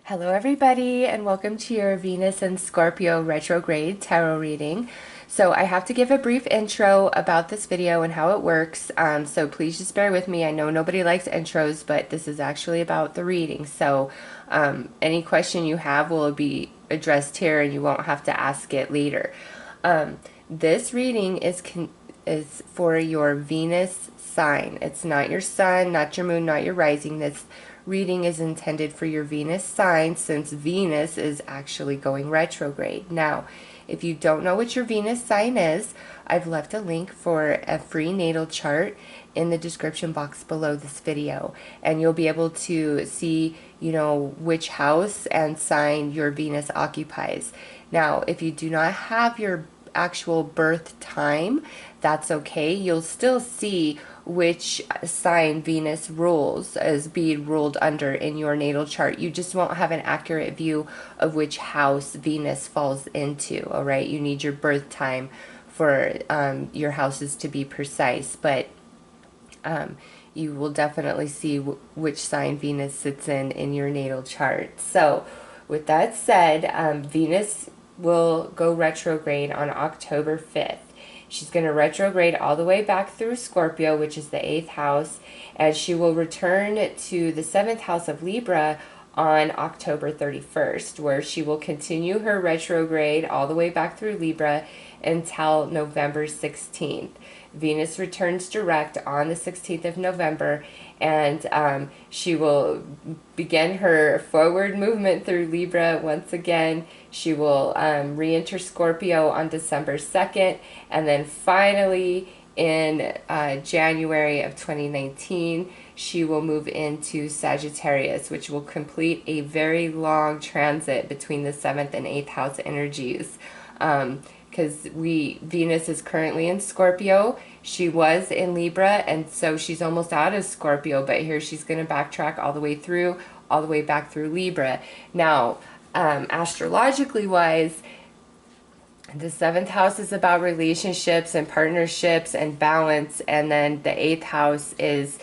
Hello everybody, and welcome to your Venus and Scorpio retrograde tarot reading. So I have to give a brief intro about this video and how it works, so please just bear with me. I know nobody likes intros, but this is actually about the reading. So any question you have will be addressed here and you won't have to ask it later. This reading is for your Venus sign. It's not your sun, not your moon, not your rising. This reading is intended for your Venus sign, since Venus is actually going retrograde. Now, if you don't know what your Venus sign is, I've left a link for a free natal chart in the description box below this video, and you'll be able to see, which house and sign your Venus occupies. Now, if you do not have your actual birth time, that's okay. You'll still see which sign Venus rules, is being ruled under in your natal chart. You just won't have an accurate view of which house Venus falls into. All right, you need your birth time for your houses to be precise, but you will definitely see which sign Venus sits in your natal chart. So with that said, Venus will go retrograde on October 5th. She's going to retrograde all the way back through Scorpio, which is the 8th house, and she will return to the 7th house of Libra on October 31st, where she will continue her retrograde all the way back through Libra until November 16th. Venus returns direct on the 16th of November, and she will begin her forward movement through Libra once again. She will re-enter Scorpio on December 2nd, and then finally in January of 2019, she will move into Sagittarius, which will complete a very long transit between the 7th and 8th house energies. Because Venus is currently in Scorpio. She was in Libra, and so she's almost out of Scorpio, but here she's going to backtrack all the way back through Libra. Now, astrologically wise, the 7th house is about relationships and partnerships and balance, and then the 8th house is,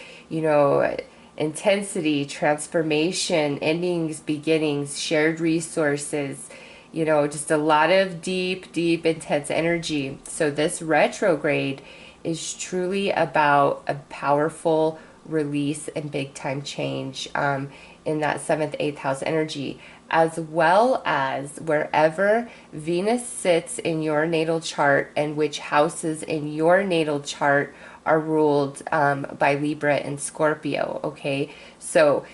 intensity, transformation, endings, beginnings, shared resources, just a lot of deep, intense energy. So this retrograde is truly about a powerful release and big time change in that 7th, 8th house energy, as well as wherever Venus sits in your natal chart and which houses in your natal chart are ruled by Libra and Scorpio. Okay, so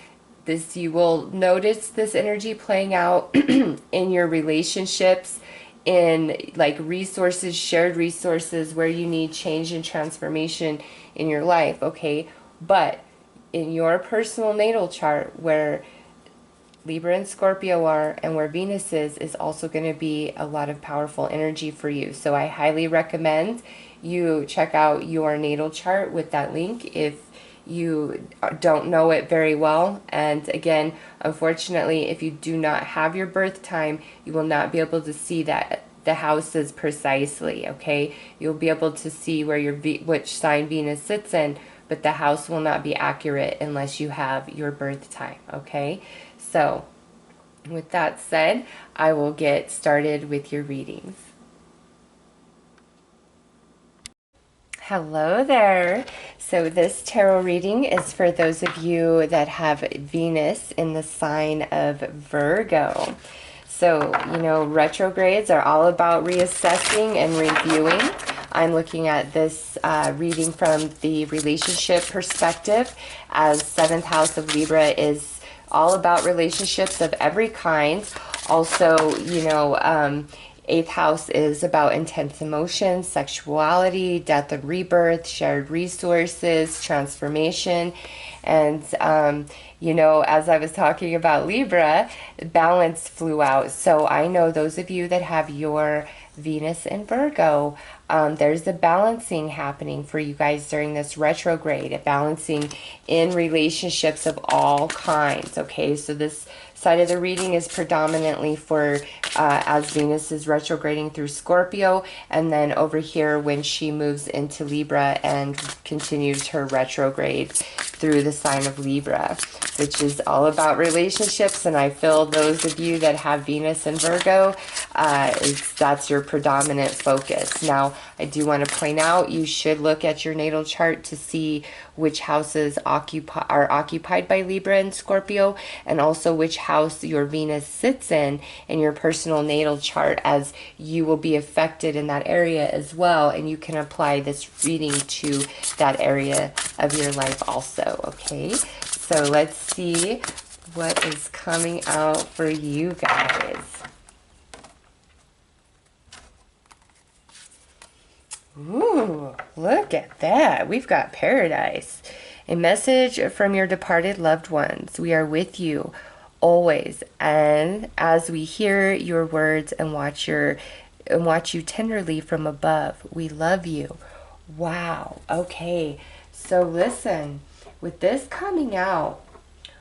you will notice this energy playing out in your relationships, in like resources, shared resources, where you need change and transformation in your life. Okay, but in your personal natal chart, where Libra and Scorpio are and where Venus is also going to be a lot of powerful energy for you. So I highly recommend you check out your natal chart with that link if you don't know it very well. And again, unfortunately, if you do not have your birth time, you will not be able to see that the houses precisely. Okay, you'll be able to see where which sign Venus sits in, but the house will not be accurate unless you have your birth time. Okay, so with that said, I will get started with your readings. Hello there. So this tarot reading is for those of you that have Venus in the sign of Virgo. So, retrogrades are all about reassessing and reviewing. I'm looking at this reading from the relationship perspective, as 7th house of Libra is all about relationships of every kind. Also, 8th house is about intense emotions, sexuality, death and rebirth, shared resources, transformation. And, as I was talking about Libra, balance flew out. So I know those of you that have your Venus in Virgo, there's a balancing happening for you guys during this retrograde, a balancing in relationships of all kinds. Okay, so this side of the reading is predominantly for as Venus is retrograding through Scorpio, and then over here when she moves into Libra and continues her retrograde through the sign of Libra, which is all about relationships. And I feel those of you that have Venus and Virgo, that's your predominant focus. Now, I do want to point out, you should look at your natal chart to see which houses are occupied by Libra and Scorpio, and also which house your Venus sits in your personal natal chart, as you will be affected in that area as well, and you can apply this reading to that area of your life also, okay? So let's see what is coming out for you guys. Ooh, look at that. We've got paradise. A message from your departed loved ones. We are with you always. And as we hear your words and watch you tenderly from above, we love you. Wow. Okay. So listen, with this coming out,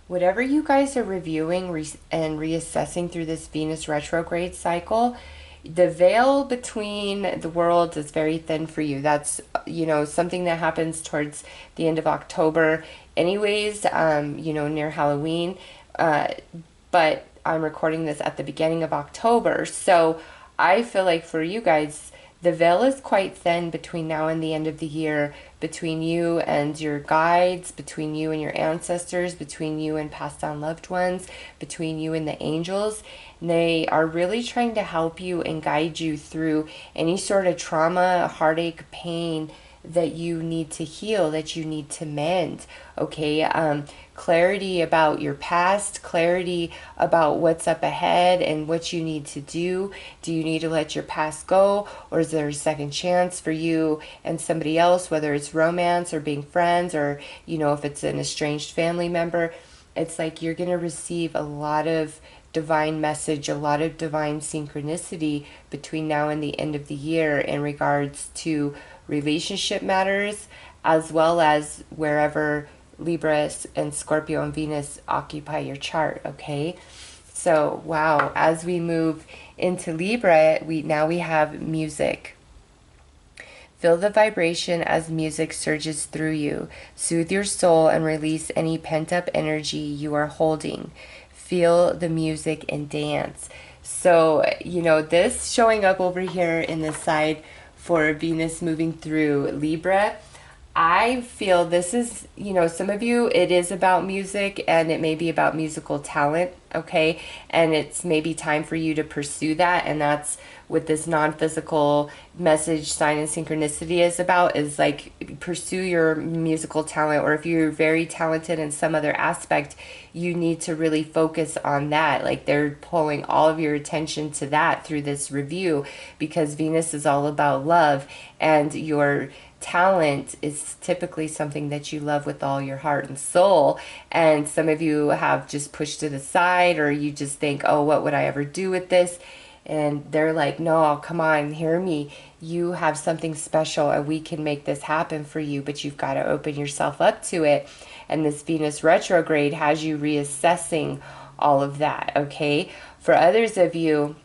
whatever you guys are reviewing and reassessing through this Venus retrograde cycle, the veil between the worlds is very thin for you. That's, you know, something that happens towards the end of October anyways, you know, near Halloween. But I'm recording this at the beginning of October. So I feel like for you guys, the veil is quite thin between now and the end of the year, between you and your guides, between you and your ancestors, between you and passed down loved ones, between you and the angels. And they are really trying to help you and guide you through any sort of trauma, heartache, pain that you need to heal, that you need to mend, okay? Clarity about your past, clarity about what's up ahead and what you need to do. Do you need to let your past go, or is there a second chance for you and somebody else, whether it's romance or being friends, or, you know, if it's an estranged family member? It's like you're going to receive a lot of divine message, a lot of divine synchronicity between now and the end of the year in regards to relationship matters, as well as wherever Libra and Scorpio and Venus occupy your chart, okay? So, wow, as we move into Libra, we have music. Feel the vibration as music surges through you. Soothe your soul and release any pent-up energy you are holding. Feel the music and dance. So, you know, this showing up over here in the side for Venus moving through Libra, I feel this is, you know, some of you, it is about music and it may be about musical talent, okay? And it's maybe time for you to pursue that. And that's what this non-physical message, sign, and synchronicity is about, is like pursue your musical talent. Or if you're very talented in some other aspect, you need to really focus on that. Like they're pulling all of your attention to that through this review, because Venus is all about love, and your talent is typically something that you love with all your heart and soul. And some of you have just pushed to the side, or you just think, oh, what would I ever do with this? And they're like, no, come on, hear me. You have something special and we can make this happen for you, but you've got to open yourself up to it. And this Venus retrograde has you reassessing all of that, okay? For others of you,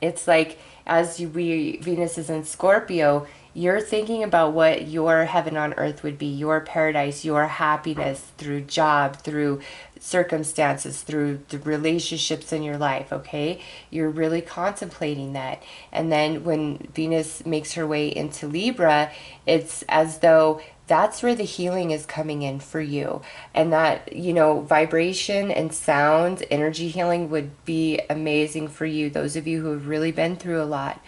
it's like Venus is in Scorpio, you're thinking about what your heaven on earth would be, your paradise, your happiness through job, through circumstances, through the relationships in your life, okay? You're really contemplating that. And then when Venus makes her way into Libra, it's as though that's where the healing is coming in for you. And that, you know, vibration and sound, energy healing would be amazing for you. Those of you who have really been through a lot.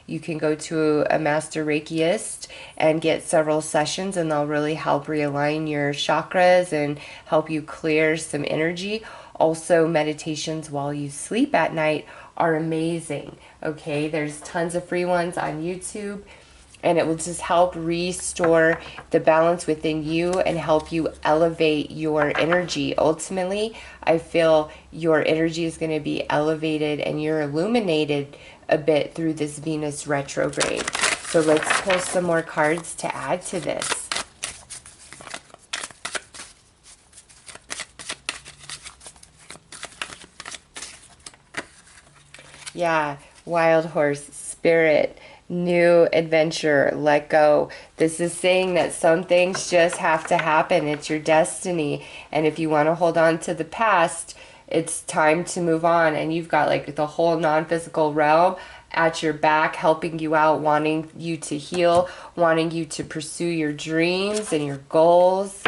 You can go to a master Reikiist and get several sessions, and they'll really help realign your chakras and help you clear some energy. Also, meditations while you sleep at night are amazing. Okay, there's tons of free ones on YouTube, and it will just help restore the balance within you and help you elevate your energy. Ultimately, I feel your energy is going to be elevated and you're illuminated a bit through this Venus retrograde. So let's pull some more cards to add to this. Yeah, wild horse, spirit, new adventure, let go. This is saying that some things just have to happen. It's your destiny. And if you want to hold on to the past, it's time to move on. And you've got like the whole non-physical realm at your back, helping you out, wanting you to heal, wanting you to pursue your dreams and your goals.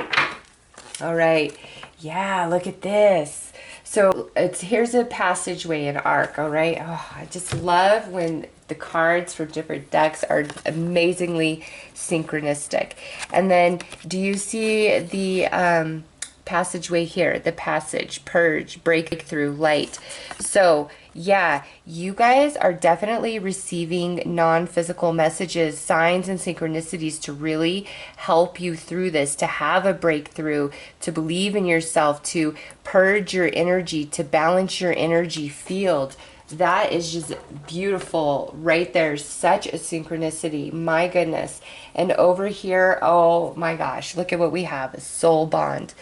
All right. Yeah, look at this. So here's a passageway, an arc, all right? Oh, I just love when the cards from different decks are amazingly synchronistic. And then do you see the passageway here? The passage, purge, breakthrough, light. So yeah, you guys are definitely receiving non-physical messages, signs, and synchronicities to really help you through this, to have a breakthrough, to believe in yourself, to purge your energy, to balance your energy field. That is just beautiful right there. Such a synchronicity. My goodness. And over here, oh my gosh, look at what we have. A soul bond.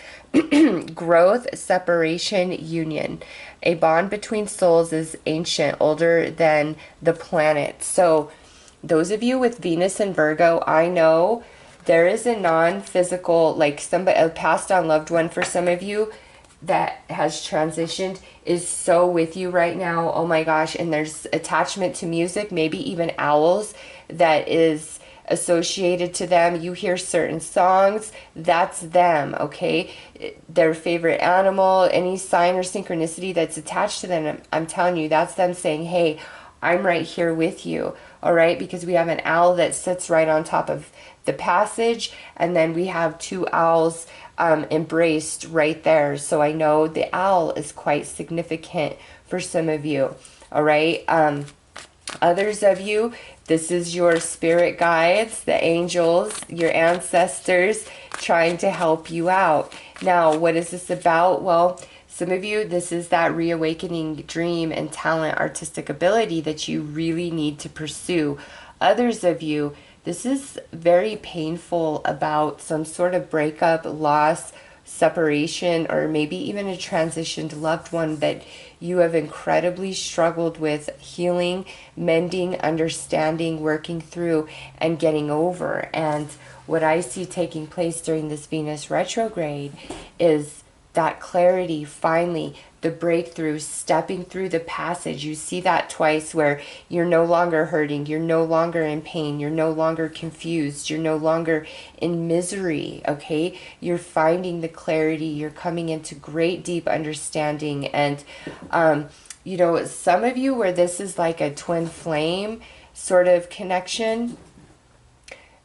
Growth, separation, union. A bond between souls is ancient, older than the planet. So those of you with Venus and Virgo, I know there is a non-physical, like somebody, a passed on loved one for some of you that has transitioned is so with you right now. Oh my gosh. And there's attachment to music, maybe even owls, that is associated to them. You hear certain songs, that's them, okay? Their favorite animal, any sign or synchronicity that's attached to them, I'm telling you, that's them saying, hey, I'm right here with you, all right? Because we have an owl that sits right on top of the passage, and then we have two owls embraced right there. So I know the owl is quite significant for some of you, all right? Others of you, this is your spirit guides, the angels, your ancestors trying to help you out. Now, what is this about? Well, some of you, this is that reawakening dream and talent, artistic ability that you really need to pursue. Others of you, this is very painful about some sort of breakup, loss, separation, or maybe even a transitioned loved one that you have incredibly struggled with healing, mending, understanding, working through, and getting over. And what I see taking place during this Venus retrograde is that clarity, finally, the breakthrough, stepping through the passage. You see that twice where you're no longer hurting, you're no longer in pain, you're no longer confused, you're no longer in misery, okay? You're finding the clarity, you're coming into great deep understanding. And, you know, some of you where this is like a twin flame sort of connection,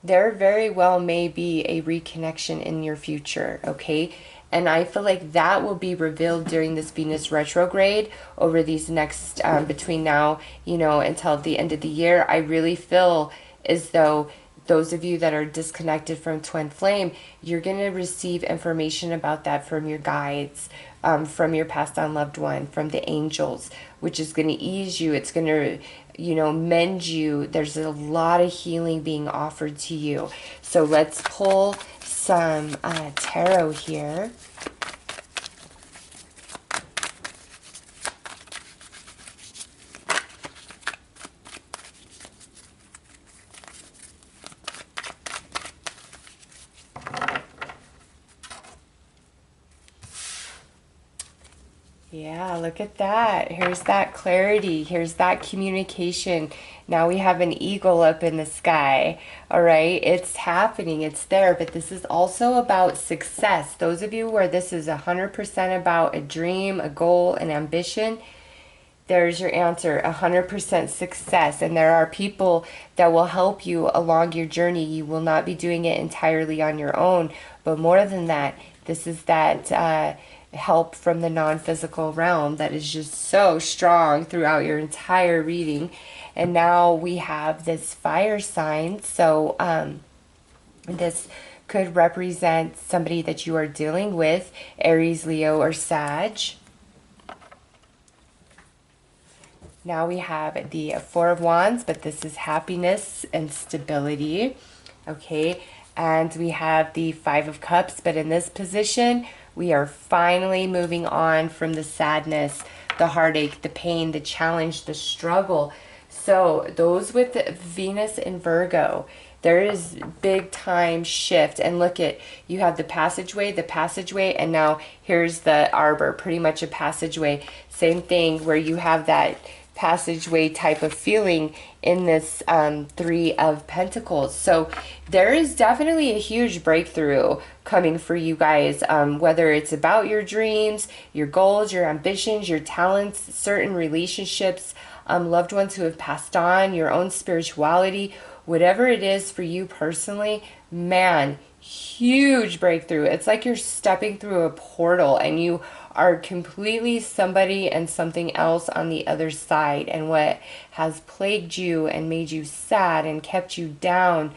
there very well may be a reconnection in your future, okay? And I feel like that will be revealed during this Venus retrograde over these next, between now, you know, until the end of the year. I really feel as though those of you that are disconnected from twin flame, you're going to receive information about that from your guides, from your passed on loved one, from the angels, which is going to ease you. It's going to, you know, mend you. There's a lot of healing being offered to you. So let's pull some tarot here. Yeah, look at that. Here's that clarity. Here's that communication. Now we have an eagle up in the sky. All right, it's happening. It's there. But this is also about success. Those of you where this is 100% about a dream, a goal, an ambition, there's your answer, 100% success. And there are people that will help you along your journey. You will not be doing it entirely on your own. But more than that, this is that help from the non-physical realm that is just so strong throughout your entire reading. And now we have this fire sign. So this could represent somebody that you are dealing with, Aries, Leo, or Sag. Now we have the Four of Wands, but this is happiness and stability. Okay, and we have the Five of Cups, but in this position, we are finally moving on from the sadness, the heartache, the pain, the challenge, the struggle. So those with Venus in Virgo, there is big time shift. And look at, you have the passageway, and now here's the arbor, pretty much a passageway. Same thing where you have that passageway type of feeling in this Three of Pentacles. So there is definitely a huge breakthrough coming for you guys, whether it's about your dreams, your goals, your ambitions, your talents, certain relationships, loved ones who have passed on, your own spirituality, whatever it is for you personally, man, huge breakthrough. It's like you're stepping through a portal and you are completely somebody and something else on the other side. And what has plagued you and made you sad and kept you down,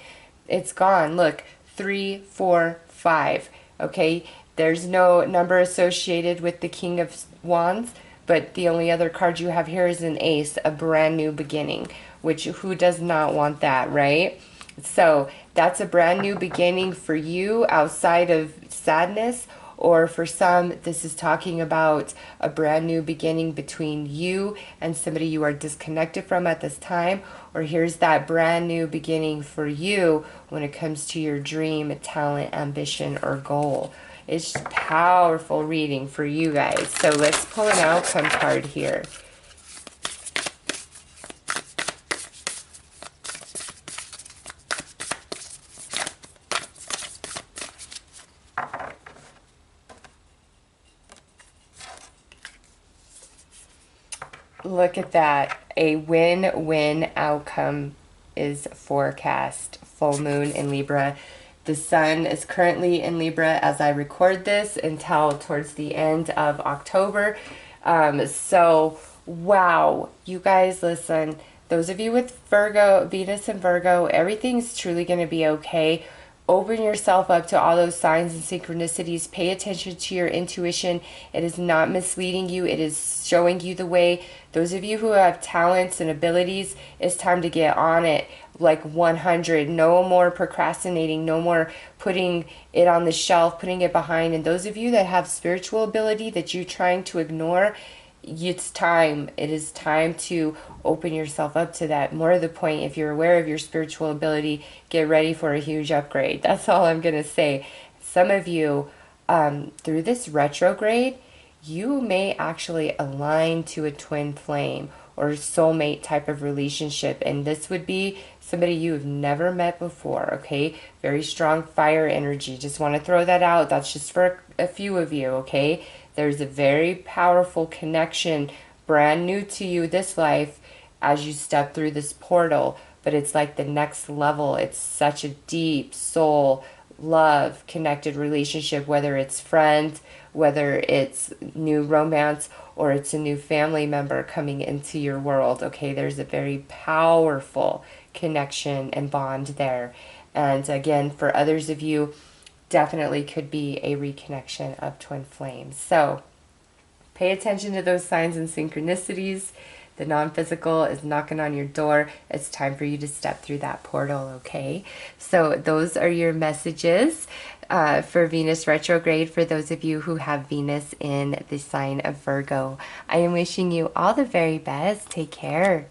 it's gone. Look, 3, 4, 5. Okay, there's no number associated with the King of Wands, but the only other card you have here is an ace, a brand new beginning, which who does not want that, right? So that's a brand new beginning for you outside of sadness. Or for some, this is talking about a brand new beginning between you and somebody you are disconnected from at this time. Or here's that brand new beginning for you when it comes to your dream, talent, ambition, or goal. It's powerful reading for you guys. So let's pull an outcome card here. Look at that. A win-win outcome is forecast. Full moon in Libra. The sun is currently in Libra as I record this until towards the end of October. So, wow. You guys, listen. Those of you with Virgo, Venus and Virgo, everything's truly going to be okay. Open yourself up to all those signs and synchronicities. Pay attention to your intuition. It is not misleading you. It is showing you the way. Those of you who have talents and abilities, it's time to get on it like 100. No more procrastinating. No more putting it on the shelf, putting it behind. And those of you that have spiritual ability that you're trying to ignore, it's time. It is time to open yourself up to that. More to the point, if you're aware of your spiritual ability, get ready for a huge upgrade. That's all I'm going to say. Some of you, through this retrograde, you may actually align to a twin flame or soulmate type of relationship. And this would be somebody you have never met before, okay? Very strong fire energy. Just want to throw that out. That's just for a few of you, okay? There's a very powerful connection, brand new to you this life, as you step through this portal. But it's like the next level. It's such a deep soul, love, connected relationship, whether it's friends, whether it's new romance, or it's a new family member coming into your world, okay? There's a very powerful connection and bond there. And again, for others of you, definitely could be a reconnection of twin flames. So pay attention to those signs and synchronicities. The non-physical is knocking on your door. It's time for you to step through that portal, okay? So those are your messages for Venus retrograde for those of you who have Venus in the sign of Virgo. I am wishing you all the very best. Take care.